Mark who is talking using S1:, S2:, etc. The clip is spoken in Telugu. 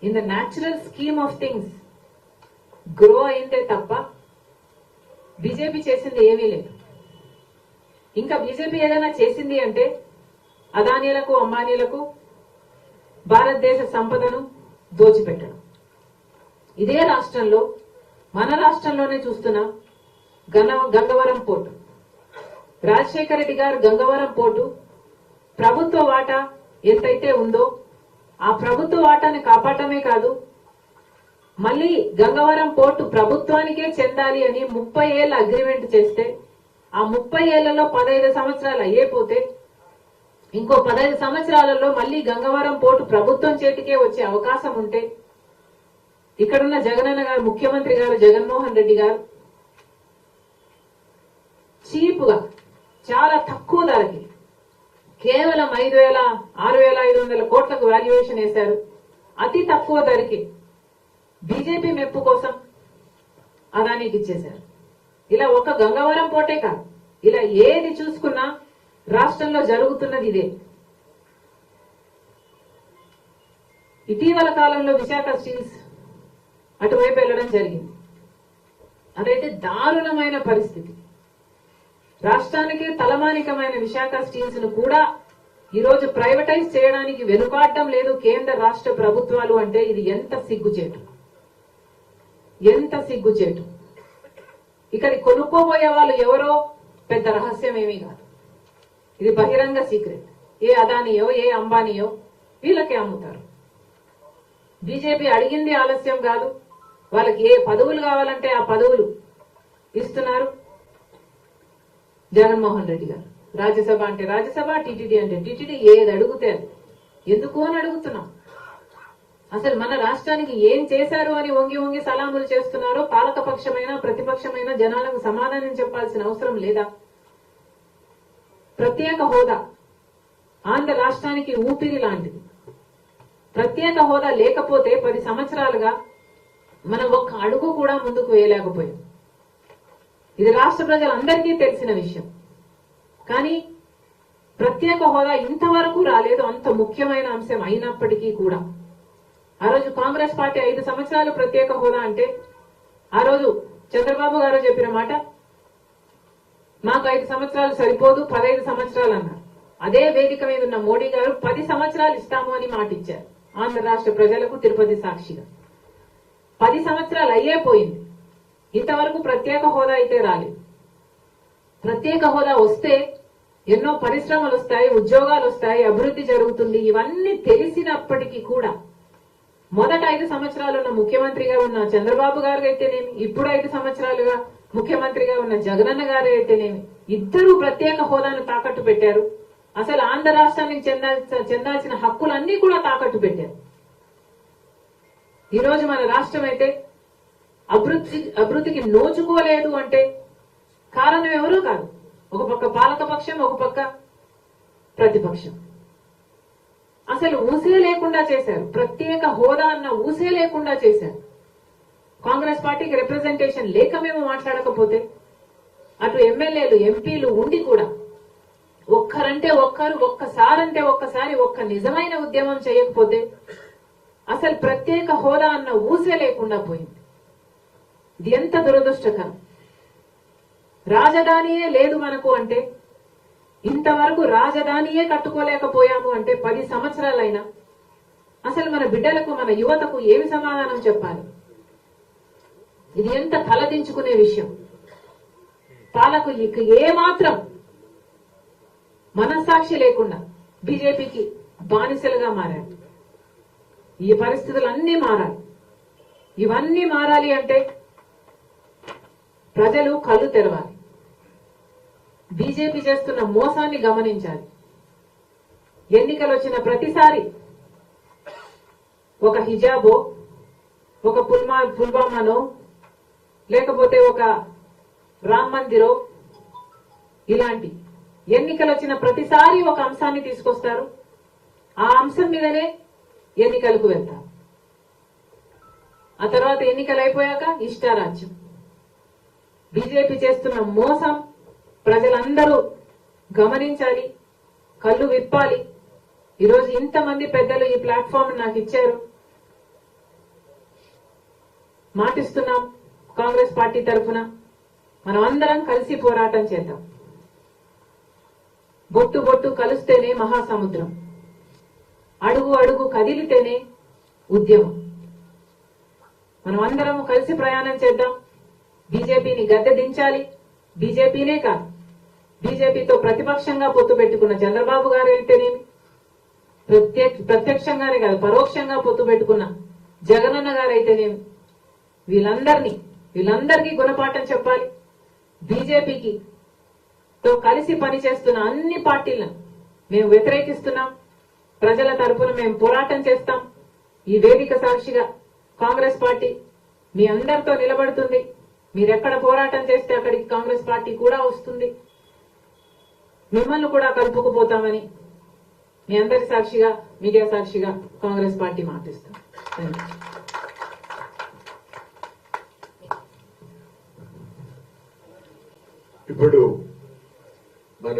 S1: In the natural scheme of things grow అయిందే తప్ప బీజేపీ చేసింది ఏమీ లేదు. ఇంకా బీజేపీ ఏదైనా చేసింది అంటే అదానీలకు అంబానీలకు భారతదేశ సంపదను దోచిపెట్టడం. ఇదే రాష్ట్రంలో మన రాష్ట్రంలోనే చూస్తున్నా గంగవరం పోర్టు, రాజశేఖర రెడ్డి గారు గంగవరం పోర్టు ప్రభుత్వ వాటా ఎంతైతే ఉందో ఆ ప్రభుత్వ వాటాని కాపాడటమే కాదు, మళ్ళీ గంగవరం పోర్టు ప్రభుత్వానికే చెందాలి అని 30 ఏళ్ల అగ్రిమెంట్ చేస్తే ఆ 30 ఏళ్లలో 15 సంవత్సరాలు అయ్యేపోతే ఇంకో 15 సంవత్సరాలలో మళ్ళీ గంగవరం పోర్టు ప్రభుత్వం చేతికే వచ్చే అవకాశం ఉంటే ఇక్కడున్న జగనన్న గారు, ముఖ్యమంత్రి గారు జగన్మోహన్ రెడ్డి గారు చీప్ గా చాలా తక్కువ ధరకి కేవలం 6,500 కోట్లకు వాల్యుయేషన్ వేశారు. అతి తక్కువ ధరకి బీజేపీ మెప్పు కోసం అదానికి ఇచ్చేశారు. ఇలా ఒక గంగవరం పోర్టే కాదు, ఇలా ఏది చూసుకున్నా రాష్ట్రంలో జరుగుతున్నది ఇదే. ఇటీవల కాలంలో విశాఖ స్టీల్స్ అటువైపు వెళ్లడం జరిగింది. అదైతే దారుణమైన పరిస్థితి. రాష్ట్రానికి తలమానికమైన విశాఖ స్టీల్స్ ను కూడా ఈరోజు ప్రైవేటైజ్ చేయడానికి వెనుకాడటం లేదు కేంద్ర రాష్ట్ర ప్రభుత్వాలు. అంటే ఇది ఎంత సిగ్గుచేటు, ఎంత సిగ్గుచేటు. ఇక్కడ కొనుక్కోబోయే వాళ్ళు ఎవరో పెద్ద రహస్యం ఏమీ కాదు, ఇది బహిరంగ సీక్రెట్. ఏ అదానియో ఏ అంబానీయో వీళ్ళకే అమ్ముతారు. బీజేపీ అడిగింది ఆలస్యం కాదు, వాళ్ళకి ఏ పదవులు కావాలంటే ఆ పదవులు ఇస్తున్నారు జగన్మోహన్ రెడ్డి గారు. రాజ్యసభ అంటే రాజ్యసభ, టీటీడీ అంటే టీటీడీ, ఏది అడిగితే ఎందుకు అని అడుగుతున్నాం. అసలు మన రాష్ట్రానికి ఏం చేశారు అని వంగి వంగి సలాములు చేస్తున్నారో పాలకపక్షమైన ప్రతిపక్షమైన జనాలకు సమాధానం చెప్పాల్సిన అవసరం లేదా? ప్రత్యేక హోదా ఆంధ్ర రాష్ట్రానికి ఊపిరి లాంటిది. ప్రత్యేక హోదా లేకపోతే 10 సంవత్సరాలుగా మనం ఒక్క అడుగు కూడా ముందుకు వేయలేకపోయాం. ఇది రాష్ట్ర ప్రజలందరికీ తెలిసిన విషయం. కానీ ప్రత్యేక హోదా ఇంతవరకు రాలేదు, అంత ముఖ్యమైన అంశం అయినప్పటికీ కూడా. ఆ రోజు కాంగ్రెస్ పార్టీ 5 సంవత్సరాలు ప్రత్యేక హోదా అంటే ఆ రోజు చంద్రబాబు గారు చెప్పిన మాట, మాకు 5 సంవత్సరాలు సరిపోదు 15 సంవత్సరాలు అన్నారు. అదే వేదిక మీద ఉన్న మోడీ గారు 10 సంవత్సరాలు ఇస్తాము అని మాట ఇచ్చారు ఆంధ్ర రాష్ట్ర ప్రజలకు తిరుపతి సాక్షిగా. 10 సంవత్సరాలు అయ్యే పోయింది, ఇంతవరకు ప్రత్యేక హోదా అయితే రాలేదు. ప్రత్యేక హోదా వస్తే ఎన్నో పరిశ్రమలు వస్తాయి, ఉద్యోగాలు వస్తాయి, అభివృద్ధి జరుగుతుంది. ఇవన్నీ తెలిసినప్పటికీ కూడా మొదట 5 సంవత్సరాలు ఉన్న ముఖ్యమంత్రిగా ఉన్న చంద్రబాబు గారు అయితేనేమి, ఇప్పుడు 5 సంవత్సరాలుగా ముఖ్యమంత్రిగా ఉన్న జగనన్న గారు అయితేనేమి, ఇద్దరు ప్రత్యేక హోదాను తాకట్టు పెట్టారు. అసలు ఆంధ్ర రాష్ట్రానికి చెందాల్సిన హక్కులన్నీ కూడా తాకట్టు పెట్టారు. ఈ రోజు మన రాష్ట్రం అయితే అభివృద్ధికి నోచుకోలేదు అంటే కారణం ఎవరూ కాదు, ఒక పక్క పాలకపక్షం, ఒక పక్క ప్రతిపక్షం. అసలు ఊసే లేకుండా చేశారు, ప్రత్యేక హోదా అన్న ఊసే లేకుండా చేశారు. కాంగ్రెస్ పార్టీకి రిప్రజెంటేషన్ లేక మేము మాట్లాడకపోతే, అటు ఎమ్మెల్యేలు ఎంపీలు ఉండి కూడా ఒక్కరంటే ఒక్కరు, ఒక్కసారంటే ఒక్కసారి ఒక్క నిజమైన ఉద్యమం చేయకపోతే అసలు ప్రత్యేక హోదా అన్న ఊసే లేకుండా పోయింది. ఇది ఎంత దురదృష్టకరం. రాజధానియే లేదు మనకు అంటే, ఇంతవరకు రాజధానియే కట్టుకోలేకపోయాము అంటే 10 సంవత్సరాలైనా అసలు మన బిడ్డలకు, మన యువతకు ఏమి సమాధానం చెప్పాలి? ఇది ఎంత తలదించుకునే విషయం. పాలకు ఏమాత్రం మనస్సాక్షి లేకుండా బీజేపీకి బానిసలుగా మారారు. ఈ పరిస్థితులన్నీ మారాలి. ఇవన్నీ మారాలి అంటే ప్రజలు కళ్ళు తెరవాలి, బీజేపీ చేస్తున్న మోసాన్ని గమనించాలి. ఎన్నికలు వచ్చిన ప్రతిసారి ఒక హిజాబో, ఒక పుల్వామానో, లేకపోతే ఒక రామ్ మందిరో, ఇలాంటి ఎన్నికలు వచ్చిన ప్రతిసారి ఒక అంశాన్ని తీసుకొస్తారు. ఆ అంశం మీదనే ఎన్నికలకు వెళ్తారు. ఆ తర్వాత ఎన్నికలు అయిపోయాక ఇష్టారాజ్యం. బీజేపీ చేస్తున్న మోసం ప్రజలందరూ గమనించాలి, కళ్ళు విప్పాలి. ఈరోజు ఇంతమంది పెద్దలు ఈ ప్లాట్ఫామ్ నాకు ఇచ్చారు. మాటిస్తున్నాం కాంగ్రెస్ పార్టీ తరఫున మనం అందరం కలిసి పోరాటం చేద్దాం. బొట్టు బొట్టు కలిస్తేనే మహాసముద్రం, అడుగు అడుగు కదిలితేనే ఉద్యమం. మనం అందరం కలిసి ప్రయాణం చేద్దాం. బీజేపీని గద్దె దించాలి. బీజేపీనే కాదు, బీజేపీతో ప్రతిపక్షంగా పొత్తు పెట్టుకున్న చంద్రబాబు గారు అయితేనేమి, ప్రత్యక్షంగానే కాదు పరోక్షంగా పొత్తు పెట్టుకున్న జగనన్న గారు అయితేనేమి, వీళ్ళందరికీ గుణపాఠం చెప్పాలి. బీజేపీకి తో కలిసి పనిచేస్తున్న అన్ని పార్టీలను మేము వ్యతిరేకిస్తున్నాం. ప్రజల తరపున మేము పోరాటం చేస్తాం. ఈ వేదిక సాక్షిగా కాంగ్రెస్ పార్టీ మీ అందరితో నిలబడుతుంది. మీరెక్కడ పోరాటం చేస్తే అక్కడికి కాంగ్రెస్ పార్టీ కూడా వస్తుంది. మిమ్మల్ని కూడా కలుపుకుపోతామని మీ అందరి సాక్షిగా, మీడియా సాక్షిగా కాంగ్రెస్ పార్టీ మాటిస్తాం.
S2: ఇప్పుడు మన